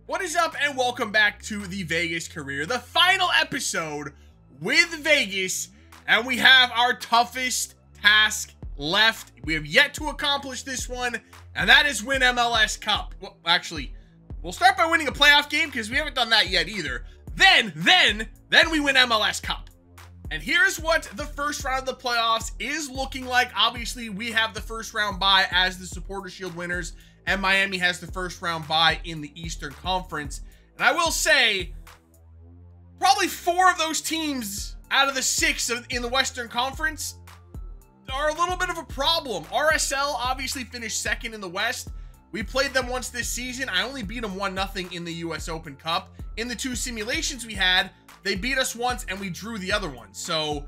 What is up, and welcome back to the Vegas career, the final episode with Vegas, and we have our toughest task left. We have yet to accomplish this one, and that is win MLS Cup. Well, actually, we'll start by winning a playoff game because we haven't done that yet either. Then we win MLS Cup. And here's what the first round of the playoffs is looking like. Obviously, we have the first round bye as the Supporter Shield winners, and Miami has the first round bye in the Eastern Conference. And I will say, probably 4 of those teams out of the 6 in the Western Conference are a little bit of a problem. RSL obviously finished second in the West. We played them once this season. I only beat them 1-0 in the US Open Cup. In the 2 simulations we had, they beat us once and we drew the other one. So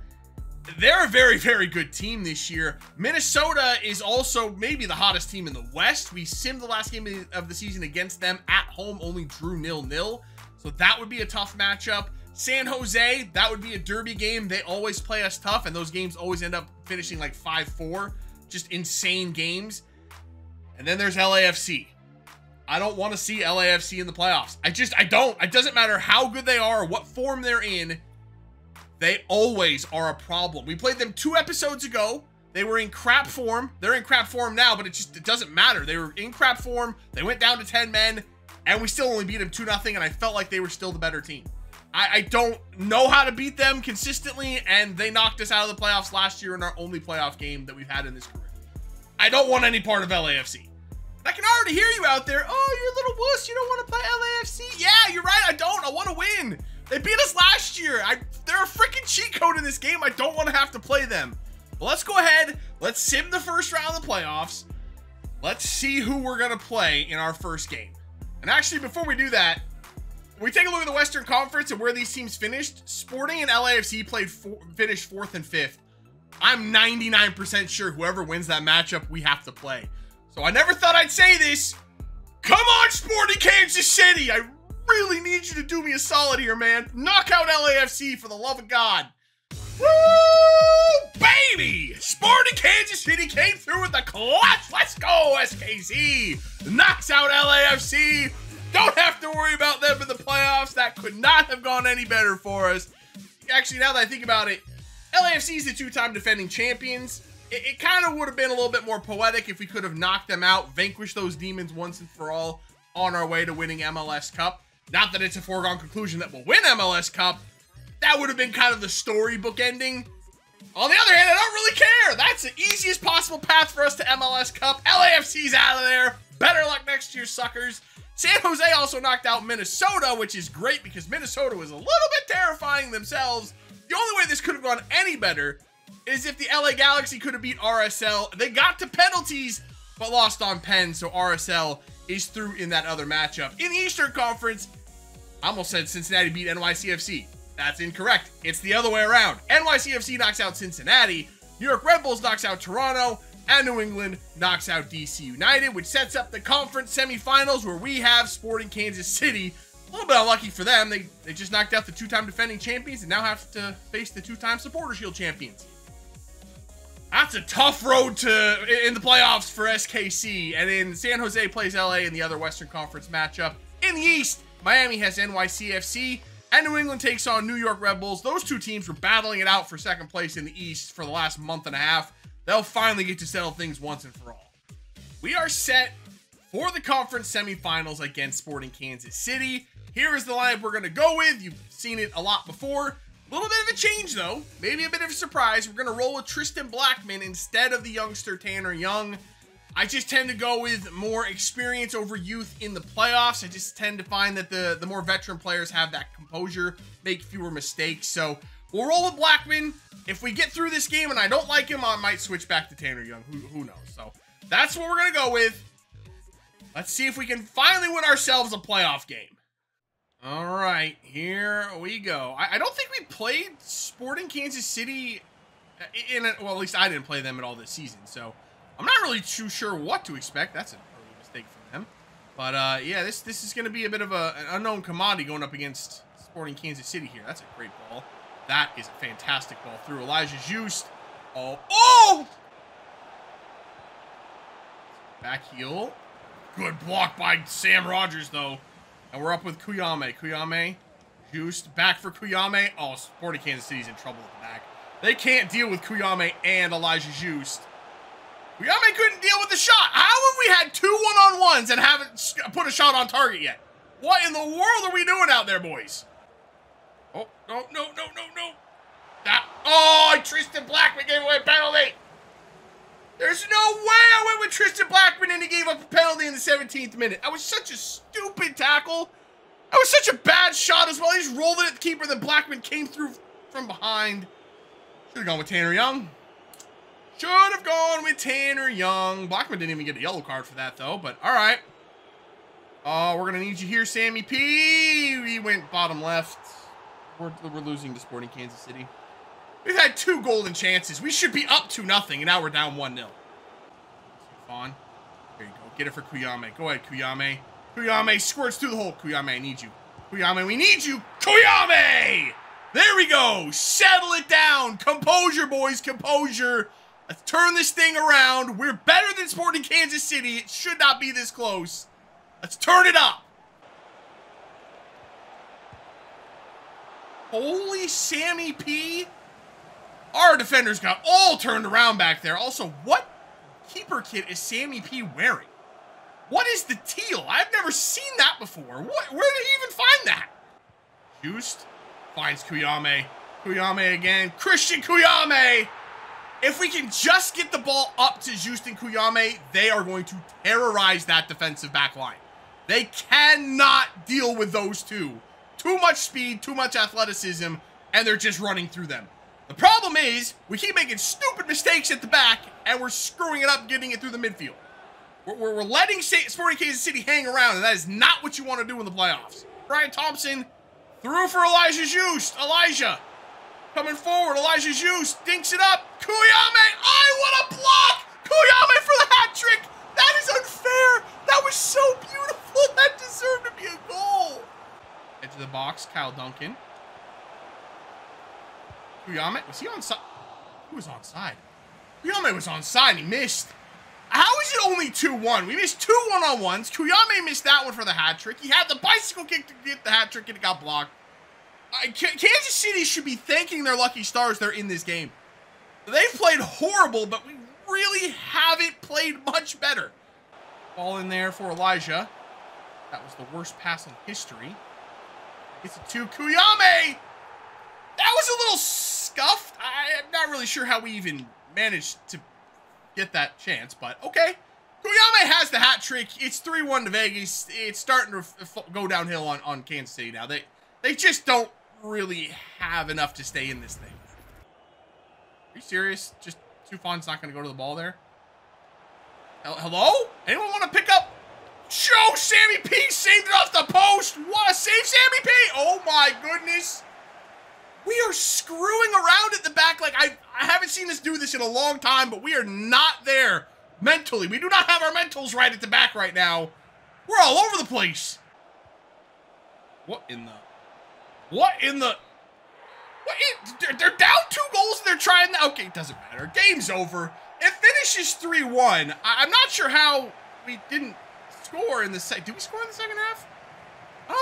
they're a very, very good team this year. Minnesota is also maybe the hottest team in the West. We simmed the last game of the season against them at home, only drew 0-0. So that would be a tough matchup. San Jose, that would be a derby game. They always play us tough, and those games always end up finishing like 5-4. Just insane games. And then there's LAFC. I don't want to see LAFC in the playoffs. I don't. It doesn't matter how good they are or what form they're in. They always are a problem. We played them 2 episodes ago. They were in crap form. They're in crap form now, but it doesn't matter. They were in crap form. They went down to 10 men, and we still only beat them 2-0, and I felt like they were still the better team. I don't know how to beat them consistently, and they knocked us out of the playoffs last year in our only playoff game that we've had in this career. I don't want any part of LAFC. I can already hear you out there. Oh, you're a little wuss. You don't want to play LAFC? Yeah, you're right. I don't. I want to win. They beat us last year. They're a freaking cheat code in this game. I don't want to have to play them. But let's go ahead. Let's sim the first round of the playoffs. Let's see who we're going to play in our first game. And actually, before we do that, we take a look at the Western Conference and where these teams finished. Sporting and LAFC finished 4th and 5th. I'm 99% sure whoever wins that matchup, we have to play. So I never thought I'd say this. Come on, Sporting Kansas City. I really need you to do me a solid here, man. Knock out LAFC for the love of God. Woo, baby! Sporting Kansas City came through with the clutch. Let's go, SKC. Knocks out LAFC. Don't have to worry about them in the playoffs. That could not have gone any better for us. Actually, now that I think about it, LAFC is the 2-time defending champions. It kind of would have been a little bit more poetic if we could have knocked them out, vanquished those demons once and for all on our way to winning MLS Cup. Not that it's a foregone conclusion that we'll win MLS Cup. That would have been kind of the storybook ending. On the other hand, I don't really care. That's the easiest possible path for us to MLS Cup. LAFC's out of there. Better luck next year, suckers. San Jose also knocked out Minnesota, which is great because Minnesota was a little bit terrifying themselves. The only way this could have gone any better is if the LA Galaxy could have beat RSL. They got to penalties, but lost on pen, so RSL is through in that other matchup. In the Eastern Conference, I almost said Cincinnati beat NYCFC. That's incorrect. It's the other way around. NYCFC knocks out Cincinnati, New York Red Bulls knocks out Toronto, and New England knocks out DC United, which sets up the conference semifinals where we have Sporting Kansas City. A little bit unlucky for them. They just knocked out the 2-time defending champions and now have to face the 2-time Supporter Shield champions. That's a tough road in the playoffs for SKC. And then San Jose plays LA in the other Western Conference matchup. In the East, Miami has NYCFC, and New England takes on New York Red Bulls. Those 2 teams were battling it out for second place in the East for the last month and a half. They'll finally get to settle things once and for all. We are set for the conference semifinals against Sporting Kansas City. Here is the lineup we're going to go with. You've seen it a lot before. A little bit of a change, though. Maybe a bit of a surprise. We're going to roll with Tristan Blackman instead of the youngster Tanner Young. I just tend to go with more experience over youth in the playoffs. I just tend to find that the more veteran players have that composure, make fewer mistakes. So we'll roll with Blackman. If we get through this game and I don't like him, I might switch back to Tanner Young. Who knows? So that's what we're going to go with. Let's see if we can finally win ourselves a playoff game. All right, here we go. I don't think we played Sporting Kansas City well, at least I didn't play them at all this season, so I'm not really too sure what to expect. That's an early mistake from them. But yeah, this is going to be a bit of an unknown commodity going up against Sporting Kansas City here. That's a great ball. That is a fantastic ball through. Elijah Just. Oh! Back heel. Good block by Sam Rogers, though. And we're up with Kuyame. Kuyame, juiced, back for Kuyame. Oh, Sporting Kansas City's in trouble at the back. They can't deal with Kuyame and Elijah Juiced. Kuyame couldn't deal with the shot. How have we had 2 one-on-ones and haven't put a shot on target yet? What in the world are we doing out there, boys? Oh, no. Oh, Tristan Blackman gave away a penalty. There's no way I went with Tristan Blackman and he gave up a penalty in the 17th minute. That was such a stupid tackle. That was such a bad shot as well. He just rolled it at the keeper, then Blackman came through from behind. Should have gone with Tanner Young. Should have gone with Tanner Young. Blackman didn't even get a yellow card for that, though, but all right. Oh, we're going to need you here, Sammy P. We went bottom left. We're losing to Sporting Kansas City. We've had 2 golden chances. We should be up 2-0, and now we're down 1-0. Fawn. There you go. Get it for Kuyame. Go ahead, Kuyame. Kuyame squirts through the hole. Kuyame, I need you. Kuyame, we need you. Kuyame! There we go. Settle it down. Composure, boys. Composure. Let's turn this thing around. We're better than Sporting Kansas City. It should not be this close. Let's turn it up. Holy Sammy P. Our defenders got all turned around back there. Also, what keeper kit is Sammy P wearing? What is the teal? I've never seen that before. Where did he even find that? Juiced finds Kuyame. Kuyame again. Christian Kuyame. If we can just get the ball up to Juiced and Kuyame, they are going to terrorize that defensive back line. They cannot deal with those two. Too much speed, too much athleticism, and they're just running through them. The problem is, we keep making stupid mistakes at the back, and we're screwing it up getting it through the midfield. We're letting Sporting Kansas City hang around, and that is not what you want to do in the playoffs. Brian Thompson threw for Elijah Juiced. Elijah coming forward. Elijah Juiced dinks it up. Kuyame! What a block! Kuyame for the hat trick! That is unfair! That was so beautiful! That deserved to be a goal! Edge of the box, Kyle Duncan. Kuyame, was he onside? Who was onside? Kuyame was onside and he missed. How is it only 2-1? We missed 2 one-on-ones. Kuyame missed that one for the hat trick. He had the bicycle kick to get the hat trick and it got blocked. Kansas City should be thanking their lucky stars they're in this game. They've played horrible, but we really haven't played much better. Ball in there for Elijah. That was the worst pass in history. It's a 2. Kuyame! That was a little scuffed. I'm not really sure how we even managed to get that chance, but okay. Kuyame has the hat trick. It's 3-1 to Vegas. It's starting to go downhill on Kansas City now. They just don't really have enough to stay in this thing. Are you serious? Just Tufon's not going to go to the ball there? Hello? Anyone want to pick up? Joe Sammy P saved it off the post. What a save, Sammy P! Oh my goodness. We are screwing around at the back like I haven't seen us do this in a long time, but we are not there mentally. We do not have our mentals right at the back right now. We're all over the place. They're down 2 goals and they're trying. Okay, it doesn't matter. Game's over. It finishes 3-1. I'm not sure how we didn't score in the second. Did we score in the second half? I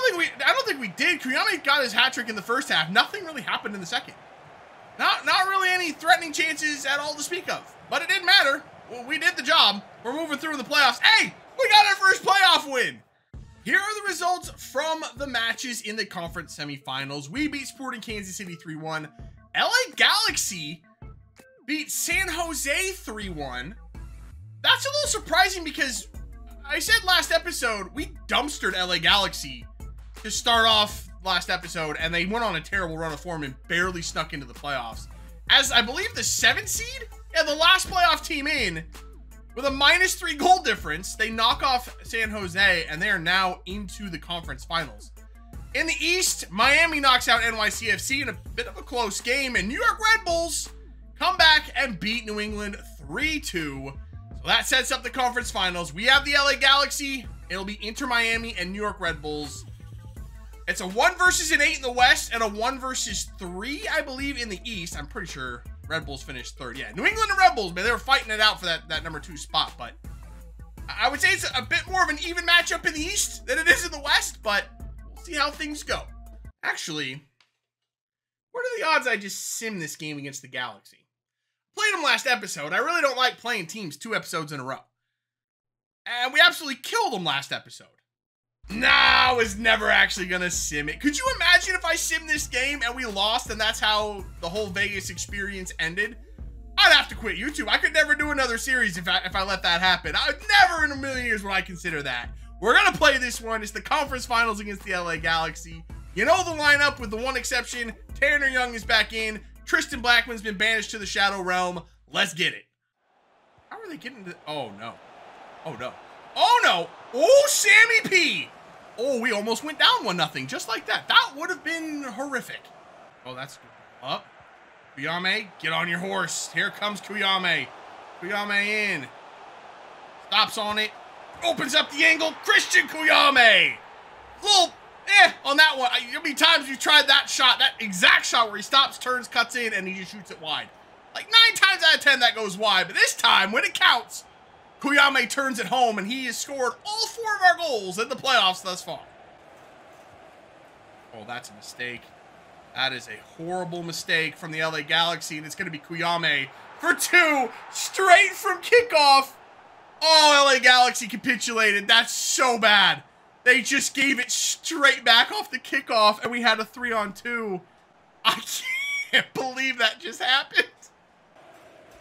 don't think we did. Kuyame got his hat trick in the first half. Nothing really happened in the second. Not really any threatening chances at all to speak of. But it didn't matter. Well, we did the job. We're moving through in the playoffs. Hey, we got our first playoff win. Here are the results from the matches in the conference semifinals. We beat Sporting Kansas City 3-1. LA Galaxy beat San Jose 3-1. That's a little surprising because I said last episode, we dumpstered LA Galaxy to start off last episode, and they went on a terrible run of form and barely snuck into the playoffs. As I believe the 7th seed? Yeah, the last playoff team in. With a -3 goal difference, they knock off San Jose, and they are now into the conference finals. In the East, Miami knocks out NYCFC in a bit of a close game, and New York Red Bulls come back and beat New England 3-2. So that sets up the conference finals. We have the LA Galaxy. It'll be Inter Miami and New York Red Bulls. It's a 1 versus an 8 in the West and a 1 versus 3, I believe, in the East. I'm pretty sure Red Bulls finished 3rd. Yeah, New England and Red Bulls, man, they were fighting it out for that number 2 spot. But I would say it's a bit more of an even matchup in the East than it is in the West. But see how things go. Actually, what are the odds I just sim this game against the Galaxy? Played them last episode. I really don't like playing teams 2 episodes in a row. And we absolutely killed them last episode. Nah, I was never actually gonna sim it. Could you imagine if I simmed this game and we lost and that's how the whole Vegas experience ended? I'd have to quit YouTube. I could never do another series if I let that happen. I would never in a million years would I consider that. We're gonna play this one. It's the conference finals against the LA Galaxy. You know the lineup with the one exception. Tanner Young is back in. Tristan Blackman's been banished to the Shadow Realm. Let's get it. How are they getting to... Oh, no. Oh, no. Oh, no. Oh, Sammy P. Oh, we almost went down 1-0. Just like that. That would have been horrific. Oh, that's good. Up. Kuyame, get on your horse. Here comes Kuyame. Kuyame in. Stops on it. Opens up the angle. Christian Kuyame. Little... on that one. How many times you tried that shot, that exact shot where he stops, turns, cuts in, and he just shoots it wide? Like 9 times out of 10 that goes wide, but this time, when it counts, Kuyame turns it home, and he has scored all 4 of our goals in the playoffs thus far. Oh, that's a mistake. That is a horrible mistake from the LA Galaxy, and it's going to be Kuyame for 2, straight from kickoff. Oh, LA Galaxy capitulated. That's so bad. They just gave it straight back off the kickoff, and we had a 3-on-2. I can't believe that just happened.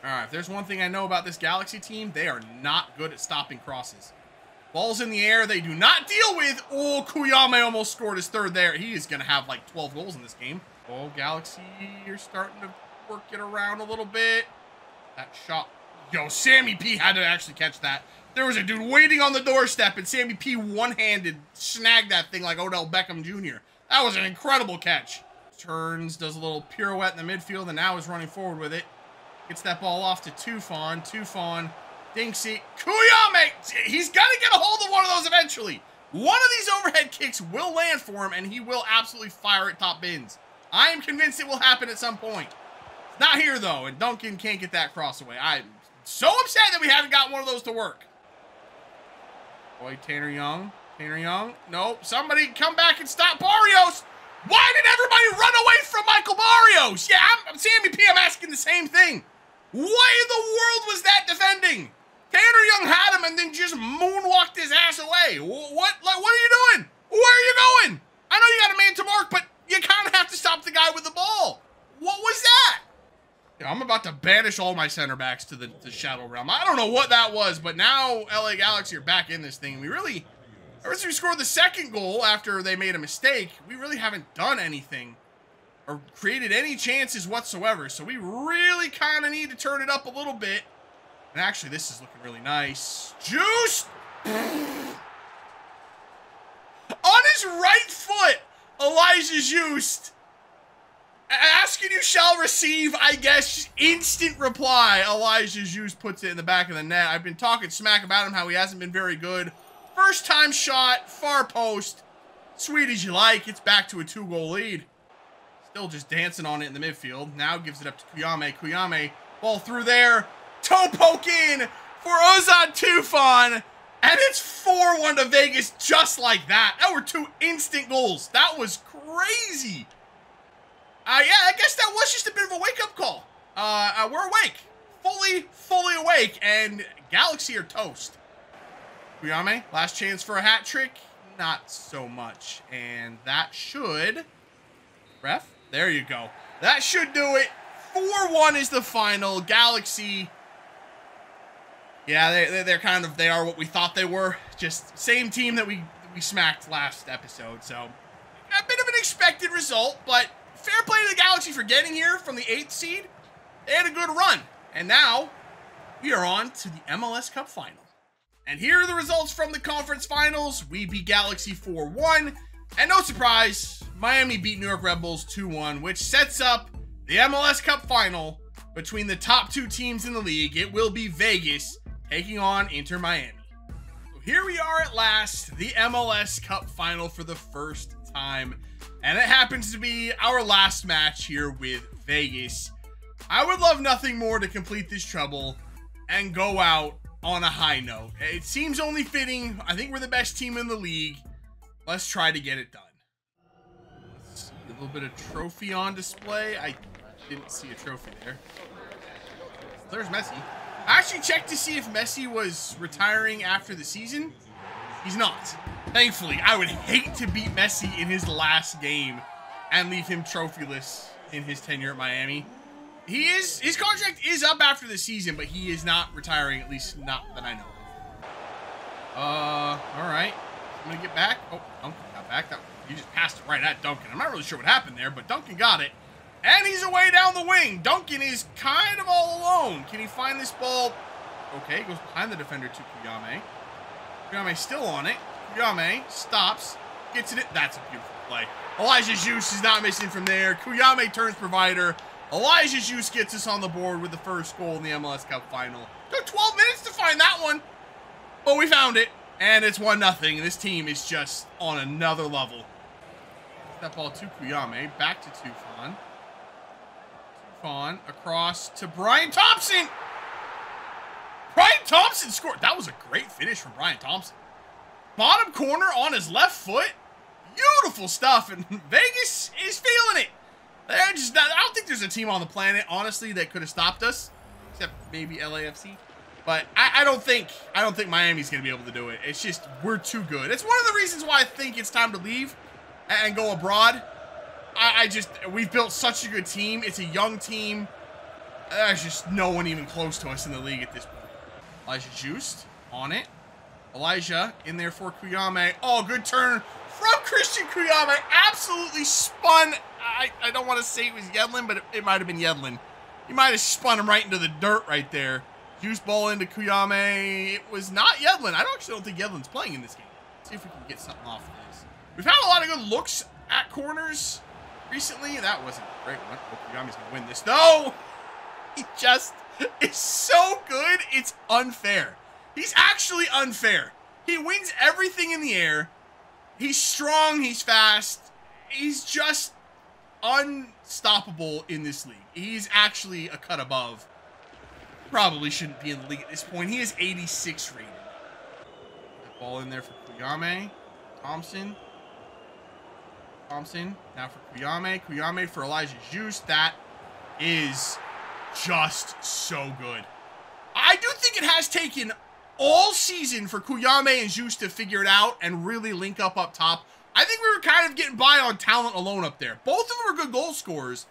All right, if there's one thing I know about this Galaxy team, they are not good at stopping crosses. Balls in the air, they do not deal with. Oh, Kuyame almost scored his 3rd there. He is going to have like 12 goals in this game. Oh, Galaxy, you're starting to work it around a little bit. That shot. Yo, Sammy P had to actually catch that. There was a dude waiting on the doorstep, and Sammy P one-handed snagged that thing like Odell Beckham Jr. That was an incredible catch. Turns, does a little pirouette in the midfield, and now is running forward with it. Gets that ball off to Tufan. Tufan dinks it. Kuyame! He's got to get a hold of one of those eventually. One of these overhead kicks will land for him, and he will absolutely fire at top bins. I am convinced it will happen at some point. It's not here, though, and Duncan can't get that cross away. I'm so upset that we haven't got one of those to work. Boy, Tanner Young. Tanner Young. Nope. Somebody come back and stop Barrios. Why did everybody run away from Michael Barrios? Yeah, I'm Sammy P. I'm asking the same thing. Why in the world was that defending? Tanner Young had him and then just moonwalked his ass away. What are you doing? Where are you going? I know you got a man to mark, but you kind of have to stop the guy with the ball. What was that? Yeah, I'm about to banish all my center backs to the Shadow Realm. I don't know what that was, but now LA Galaxy are back in this thing. We really, ever since we scored the 2nd goal after they made a mistake, we really haven't done anything or created any chances whatsoever. So we really kind of need to turn it up a little bit. And actually, this is looking really nice. Juice! On his right foot, Elijah Juiced. Ask and you shall receive, I guess, instant reply. Elijah Juice puts it in the back of the net. I've been talking smack about him, how he hasn't been very good. First time shot, far post. Sweet as you like. It's back to a 2-goal lead. Still just dancing on it in the midfield. Now gives it up to Kuyame. Kuyame, ball through there. Toe poke in for Ozan Tufan. And it's 4-1 to Vegas just like that. That were 2 instant goals. That was crazy. Yeah, I guess that was just a bit of a wake-up call. We're awake. Fully awake, and Galaxy are toast. Kuyame, last chance for a hat trick. Not so much. And that should... Ref? There you go. That should do it. 4-1 is the final. Galaxy... Yeah, they are what we thought they were. Just same team that we smacked last episode. So, a bit of an expected result, but... Fair play to the Galaxy for getting here from the 8th seed. They had a good run. And now, we are on to the MLS Cup Final. And here are the results from the conference finals. We beat Galaxy 4-1. And no surprise, Miami beat New York Red Bulls 2-1, which sets up the MLS Cup Final between the top 2 teams in the league. It will be Vegas taking on Inter Miami. So here we are at last, the MLS Cup Final for the first time. And it happens to be our last match here with Vegas. I would love nothing more to complete this trouble and go out on a high note. It seems only fitting. I think we're the best team in the league. Let's try to get it done. little bit of trophy on display. I didn't see a trophy there. There's Messi. I actually checked to see if Messi was retiring after the season. He's not. Thankfully, I would hate to beat Messi in his last game and leave him trophyless in his tenure at Miami. His contract is up after the season, but he is not retiring, at least not that I know of. All right. I'm gonna get back. Oh, Duncan got back. You just passed it right at Duncan. I'm not really sure what happened there, but Duncan got it. And he's away down the wing. Duncan is kind of all alone. Can he find this ball? Okay, goes behind the defender to Kuyame. Kuyame's still on it. Kuyame stops, gets it. That's a beautiful play. Elijah Juice is not missing from there. Kuyame turns provider. Elijah Juice gets us on the board with the first goal in the MLS Cup final. Took 12 minutes to find that one, but we found it, and it's 1-0. This team is just on another level. That ball to Kuyame, back to Tufan. Tufan across to Brian Thompson. Brian Thompson scored. That was a great finish from Brian Thompson. Bottom corner on his left foot. Beautiful stuff, and Vegas is feeling it. They're just not, I don't think there's a team on the planet, honestly, that could have stopped us, except maybe LAFC. But I don't think Miami's gonna be able to do it. It's just, we're too good. It's one of the reasons why I think it's time to leave and go abroad. We've built such a good team. It's a young team. There's just no one even close to us in the league at this point. Elijah Juiced on it. Elijah in there for Kuyame. Oh, good turn from Christian Kuyame. Absolutely spun. I don't want to say it was Yedlin, but it might have been Yedlin. He might have spun him right into the dirt right there. Juice ball into Kuyame. It was not Yedlin. I actually don't think Yedlin's playing in this game. Let's see if we can get something off of this. We've had a lot of good looks at corners recently. That wasn't a great one. Oh, Kuyame's going to win this. No! He just is so good, it's unfair. He's actually unfair. He wins everything in the air. He's strong, he's fast. He's just unstoppable in this league. He's actually a cut above. Probably shouldn't be in the league at this point. He is 86 rated. That ball in there for Kuyame. Thompson. Now for Kuyame. Kuyame for Elijah Juice. That is just so good. I do think it has taken all season for Kuyame and Juice to figure it out and really link up top. I think we were kind of getting by on talent alone up there. Both of them are good goal scorers,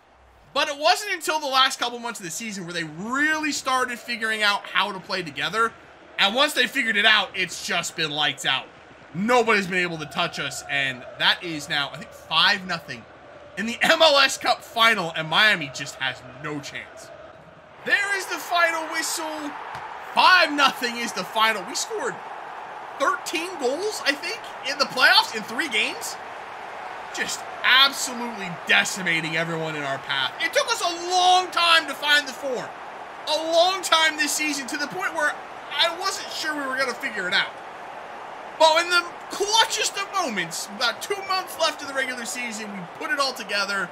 but it wasn't until the last couple months of the season where they really started figuring out how to play together. And once they figured it out, it's just been lights out. Nobody's been able to touch us, and that is now, I think, 5-0 in the MLS Cup final, and Miami just has no chance. There is the final whistle. 5-0 is the final. We scored 13 goals, I think, in the playoffs in 3 games. Just absolutely decimating everyone in our path. It took us a long time to find the form. A long time this season, to the point where I wasn't sure we were going to figure it out. But in the clutchest of moments, about 2 months left of the regular season, we put it all together,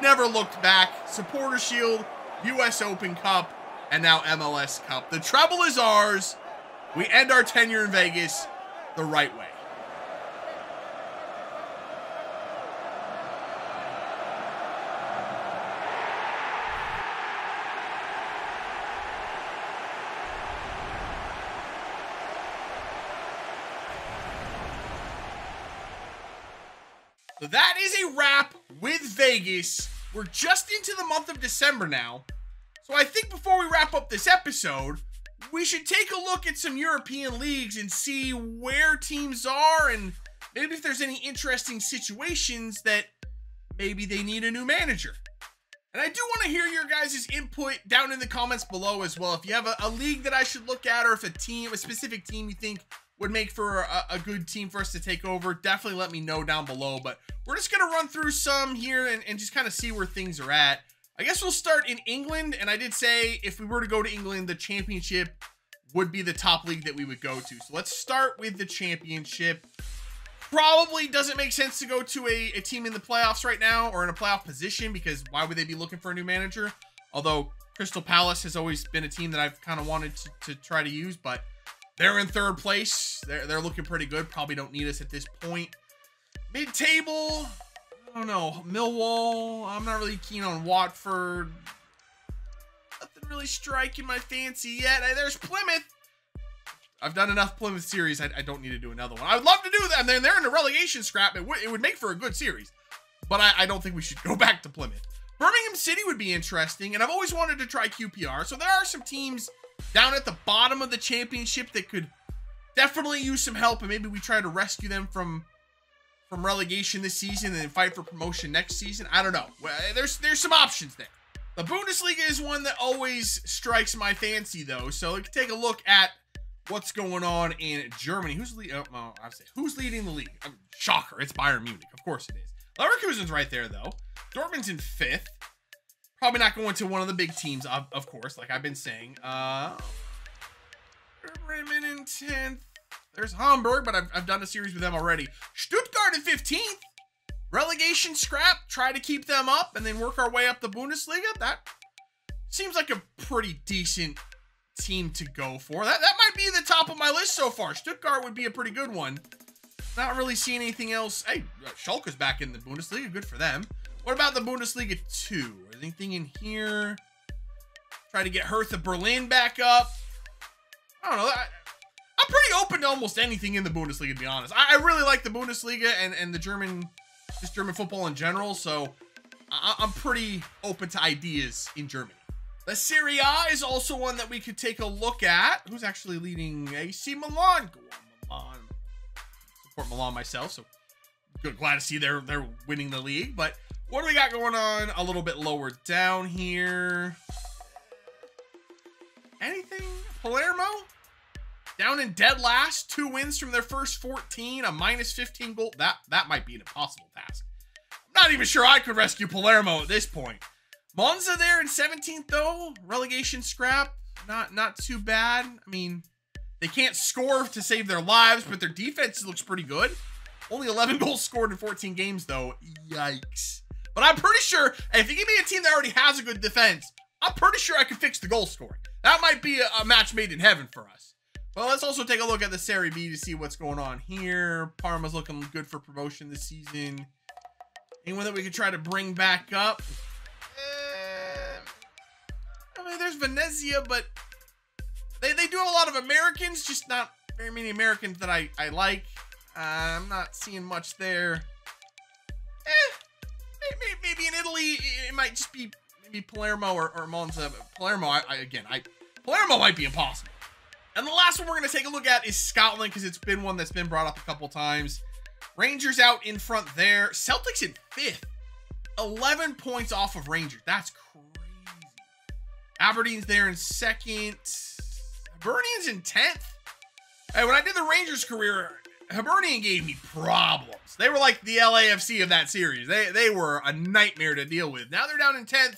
never looked back. Supporter Shield, US Open Cup, and now MLS Cup. The treble is ours. We end our tenure in Vegas the right way. So that is a wrap with Vegas. We're just into the month of December now. So I think before we wrap up this episode, we should take a look at some European leagues and see where teams are and maybe if there's any interesting situations that maybe they need a new manager. And I do want to hear your guys' input down in the comments below as well. If you have a league that I should look at, or if a specific team you think would make for a good team for us to take over, definitely let me know down below. But we're just going to run through some here and just kind of see where things are at. I guess we'll start in England, and I did say if we were to go to England, the Championship would be the top league that we would go to. So let's start with the Championship. Probably doesn't make sense to go to a team in the playoffs right now or in a playoff position, because why would they be looking for a new manager? Although Crystal Palace has always been a team that I've kind of wanted to try to use, but they're in 3rd place. They're looking pretty good. Probably don't need us at this point. Mid-table, I don't know. Millwall. I'm not really keen on Watford. Nothing really striking my fancy yet. There's Plymouth. I've done enough Plymouth series. I don't need to do another one. I would love to do that. And they're in a relegation scrap. It would make for a good series. But I don't think we should go back to Plymouth. Birmingham City would be interesting. And I've always wanted to try QPR. So there are some teams down at the bottom of the championship that could definitely use some help. And maybe we try to rescue them from relegation this season and then fight for promotion next season. I don't know. There's some options there. The Bundesliga is one that always strikes my fancy, though. So we can take a look at what's going on in Germany. Who's leading the league? Shocker, it's Bayern Munich. Of course it is. Leverkusen's right there, though. Dortmund's in 5th. Probably not going to one of the big teams, of course, like I've been saying. Bremen in 10th. There's Hamburg, but I've done a series with them already. Stuttgart in 15th. Relegation scrap. Try to keep them up and then work our way up the Bundesliga. That seems like a pretty decent team to go for. That might be the top of my list so far. Stuttgart would be a pretty good one. Not really seeing anything else. Hey, Schalke's back in the Bundesliga. Good for them. What about the Bundesliga 2? Anything in here? Try to get Hertha Berlin back up. I don't know. I'm pretty open to almost anything in the Bundesliga, to be honest. I really like the Bundesliga and the German football in general. So I'm pretty open to ideas in Germany. The Serie A is also one that we could take a look at. Who's actually leading AC Milan? Go on, Milan. Support Milan myself, so glad to see they're winning the league. But what do we got going on a little bit lower down here? Anything? Palermo? Down in dead last. 2 wins from their first 14. A minus 15 goal. That might be an impossible task. I'm not even sure I could rescue Palermo at this point. Monza there in 17th, though. Relegation scrap. Not too bad. I mean, they can't score to save their lives, but their defense looks pretty good. Only 11 goals scored in 14 games, though. Yikes. But I'm pretty sure, if you give me a team that already has a good defense, I'm pretty sure I can fix the goal scoring. That might be a match made in heaven for us. Well, let's also take a look at the Serie B to see what's going on here. Parma's looking good for promotion this season. Anyone that we could try to bring back up? I mean, there's Venezia, but they do have a lot of Americans, just not very many Americans that I like. I'm not seeing much there. Maybe in Italy, it might just be maybe Palermo or Monza. But Palermo, Palermo might be impossible. And the last one we're going to take a look at is Scotland, because it's been one that's been brought up a couple times. Rangers out in front there. Celtics in 5th. 11 points off of Rangers. That's crazy. Aberdeen's there in 2nd. Hibernian's in 10th. Hey, when I did the Rangers career, Hibernian gave me problems. They were like the LAFC of that series. They were a nightmare to deal with. Now they're down in 10th.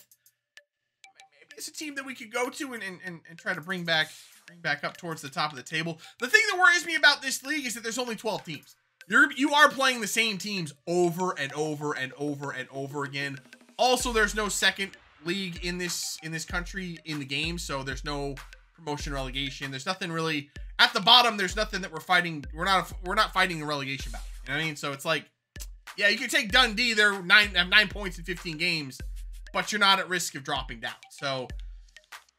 Maybe it's a team that we could go to and try to bring back up towards the top of the table. The thing that worries me about this league is that there's only 12 teams. You are playing the same teams over and over and over and over again. Also, there's no second league in this country in the game, so there's no promotion relegation. There's nothing really at the bottom. There's nothing that we're fighting. We're not fighting a relegation battle. You know what I mean? So it's like, yeah, you can take Dundee. They're have 9 points in 15 games, but you're not at risk of dropping down. So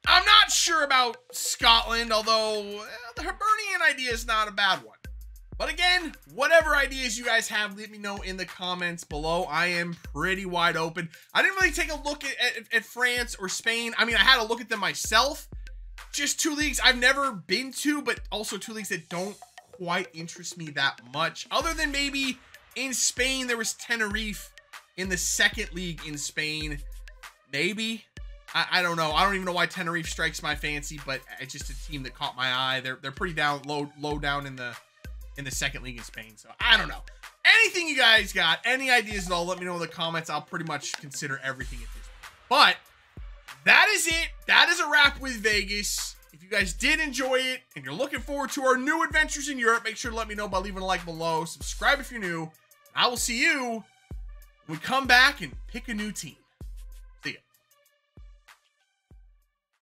I'm not sure about Scotland, although the Hibernian idea is not a bad one. But again, whatever ideas you guys have, let me know in the comments below. I am pretty wide open. I didn't really take a look at France or Spain. I mean, I had a look at them myself. Just 2 leagues I've never been to, but also 2 leagues that don't quite interest me that much. Other than maybe in Spain, there was Tenerife in the 2nd league in Spain. Maybe. I don't know. I don't even know why Tenerife strikes my fancy, but it's just a team that caught my eye. They're pretty low down in the 2nd league in Spain. So I don't know. Anything you guys got, any ideas at all, let me know in the comments. I'll pretty much consider everything at this point. But that is it. That is a wrap with Vegas. If you guys did enjoy it and you're looking forward to our new adventures in Europe, make sure to let me know by leaving a like below. Subscribe if you're new. And I will see you when we come back and pick a new team.